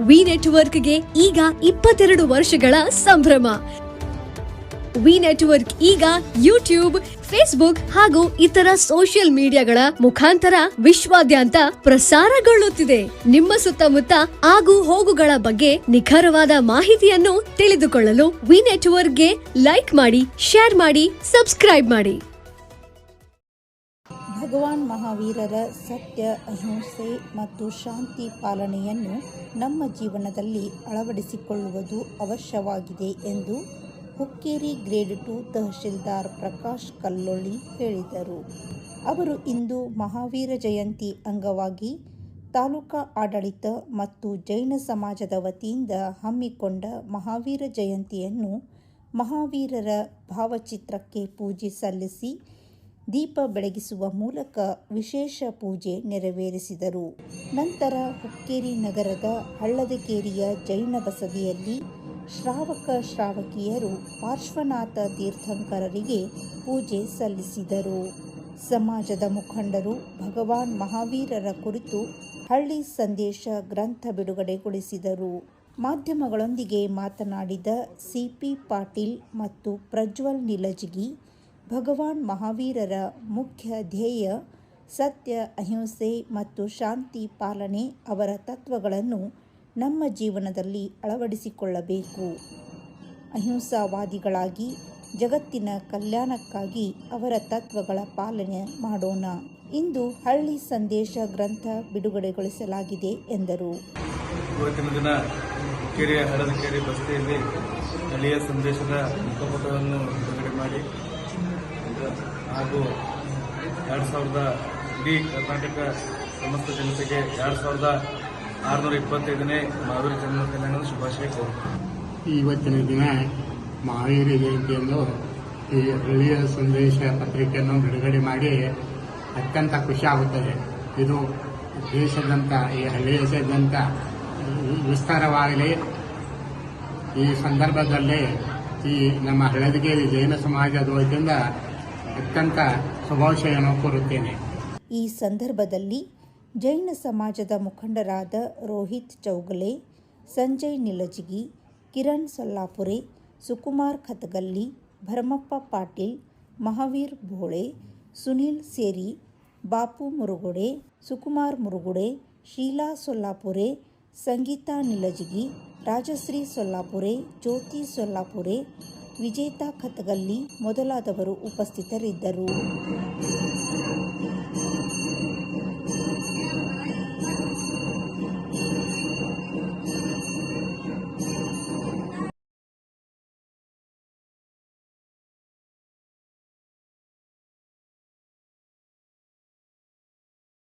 V ನೆಟ್ವರ್ಕ್ಗೆ ಈಗ 22 ವರ್ಷಗಳ ಸಂಭ್ರಮ. ವಿ ನೆಟ್ವರ್ಕ್ ಈಗ ಯೂಟ್ಯೂಬ್, ಫೇಸ್ಬುಕ್ ಹಾಗೂ ಇತರ ಸೋಷಿಯಲ್ ಮೀಡಿಯಾಗಳ ಮುಖಾಂತರ ವಿಶ್ವಾದ್ಯಂತ ಪ್ರಸಾರಗೊಳ್ಳುತ್ತಿದೆ. ನಿಮ್ಮ ಸುತ್ತಮುತ್ತ ಆಗು ಹೋಗುಗಳ ಬಗ್ಗೆ ನಿಖರವಾದ ಮಾಹಿತಿಯನ್ನು ತಿಳಿದುಕೊಳ್ಳಲು ವಿ ನೆಟ್ವರ್ಕ್ಗೆ ಲೈಕ್ ಮಾಡಿ, ಶೇರ್ ಮಾಡಿ, ಸಬ್ಸ್ಕ್ರೈಬ್ ಮಾಡಿ. ಭಗವಾನ್ ಮಹಾವೀರರ ಸತ್ಯ, ಅಹಿಂಸೆ ಮತ್ತು ಶಾಂತಿ ಪಾಲನೆಯನ್ನು ನಮ್ಮ ಜೀವನದಲ್ಲಿ ಅಳವಡಿಸಿಕೊಳ್ಳುವುದು ಅವಶ್ಯವಾಗಿದೆ ಎಂದು ಹುಕ್ಕೇರಿ ಗ್ರೇಡ್ 2 ತಹಶೀಲ್ದಾರ್ ಪ್ರಕಾಶ್ ಕಲ್ಲೊಳ್ಳಿ ಹೇಳಿದರು. ಅವರು ಇಂದು ಮಹಾವೀರ ಜಯಂತಿ ಅಂಗವಾಗಿ ತಾಲೂಕಾ ಆಡಳಿತ ಮತ್ತು ಜೈನ ಸಮಾಜದ ವತಿಯಿಂದ ಹಮ್ಮಿಕೊಂಡ ಮಹಾವೀರ ಜಯಂತಿಯನ್ನು ಮಹಾವೀರರ ಭಾವಚಿತ್ರಕ್ಕೆ ಪೂಜೆ ಸಲ್ಲಿಸಿ ದೀಪ ಬೆಳಗಿಸುವ ಮೂಲಕ ವಿಶೇಷ ಪೂಜೆ ನೆರವೇರಿಸಿದರು. ನಂತರ ಹುಕ್ಕೇರಿ ನಗರದ ಹಳ್ಳದಕೇರಿಯ ಜೈನ ಬಸದಿಯಲ್ಲಿ ಶ್ರಾವಕಿಯರು ಪಾರ್ಶ್ವನಾಥ ತೀರ್ಥಂಕರರಿಗೆ ಪೂಜೆ ಸಲ್ಲಿಸಿದರು. ಸಮಾಜದ ಮುಖಂಡರು ಭಗವಾನ್ ಮಹಾವೀರರ ಕುರಿತು ಹಳ್ಳಿ ಸಂದೇಶ ಗ್ರಂಥ ಬಿಡುಗಡೆಗೊಳಿಸಿದರು. ಮಾಧ್ಯಮಗಳೊಂದಿಗೆ ಮಾತನಾಡಿದ ಸಿಪಿ ಪಾಟೀಲ್ ಮತ್ತು ಪ್ರಜ್ವಲ್ ನಿಲಜಗಿ, ಭಗವಾನ್ ಮಹಾವೀರರ ಮುಖ್ಯ ಧ್ಯೇಯ ಸತ್ಯ, ಅಹಿಂಸೆ ಮತ್ತು ಶಾಂತಿ ಪಾಲನೆ. ಅವರ ತತ್ವಗಳನ್ನು ನಮ್ಮ ಜೀವನದಲ್ಲಿ ಅಳವಡಿಸಿಕೊಳ್ಳಬೇಕು. ಅಹಿಂಸಾವಾದಿಗಳಾಗಿ ಜಗತ್ತಿನ ಕಲ್ಯಾಣಕ್ಕಾಗಿ ಅವರ ತತ್ವಗಳ ಪಾಲನೆ ಮಾಡೋಣ. ಇಂದು ಹಳ್ಳಿ ಸಂದೇಶ ಗ್ರಂಥ ಬಿಡುಗಡೆಗೊಳಿಸಲಾಗಿದೆ ಎಂದರು. ಇವತ್ತಿನ ದಿನ ಹುಕ್ಕೇರಿಯ ಹಳ್ಳದಕೇರಿ ಬಸದಿಯಲ್ಲಿ ಹಳ್ಳಿಯ ಸಂದೇಶದ ಮುಖಪುಟವನ್ನು ಬಿಡುಗಡೆ ಮಾಡಿ ಹಾಗೂ 2000 ಇಡೀ ಕರ್ನಾಟಕ ಸಮಸ್ತ ಜನತೆಗೆ 2625ನೇ ಮಹಾವೀರ ಜನ್ಮ ಕಲ್ಯಾಣದ ಶುಭಾಶಯ ಕೋರುತ್ತೇನೆ. ಇವತ್ತಿನ ದಿನ ಮಹಾವೀರ ಜಯಂತಿಯನ್ನು ಈ ಹಳ್ಳಿಯ ಸಂದೇಶ ಪತ್ರಿಕೆಯನ್ನು ಬಿಡುಗಡೆ ಮಾಡಿ ಅತ್ಯಂತ ಖುಷಿ ಆಗುತ್ತದೆ. ಇದು ದೇಶದಂತ ಈ ಹಳ್ಳಿಯಾದ್ಯಂತ ವಿಸ್ತಾರವಾಗಲಿ. ಈ ಸಂದರ್ಭದಲ್ಲಿ ಈ ನಮ್ಮ ಹಳ್ಳದಕೇರಿ ಜೈನ ಸಮಾಜದ ವತಿಯಿಂದ ಅತ್ಯಂತ ಶುಭಾಶಯವನ್ನು ಕೋರುತ್ತೇನೆ. ಈ ಸಂದರ್ಭದಲ್ಲಿ ಜೈನ ಸಮಾಜದ ಮುಖಂಡರಾದ ರೋಹಿತ್ ಚೌಗಲೆ, ಸಂಜಯ್ ನಿಲಜಗಿ, ಕಿರಣ್ ಸೊಲ್ಲಾಪುರೆ, ಸುಕುಮಾರ್ ಖತಗಲ್ಲಿ, ಭರಮಪ್ಪ ಪಾಟೀಲ್, ಮಹಾವೀರ್ ಭೋಳೆ, ಸುನೀಲ್ ಸೇರಿ, ಬಾಪು ಮುರುಗುಡೆ, ಸುಕುಮಾರ್ ಮುರುಗುಡೆ, ಶೀಲಾ ಸೊಲ್ಲಾಪುರೆ, ಸಂಗೀತಾ ನಿಲಜಗಿ, ರಾಜಶ್ರೀ ಸೊಲ್ಲಾಪುರೆ, ಜ್ಯೋತಿ ಸೊಲ್ಲಾಪುರೆ, ವಿಜೇತಾ ಖತಗಲ್ಲಿ ಮೊದಲಾದವರು ಉಪಸ್ಥಿತರಿದ್ದರು.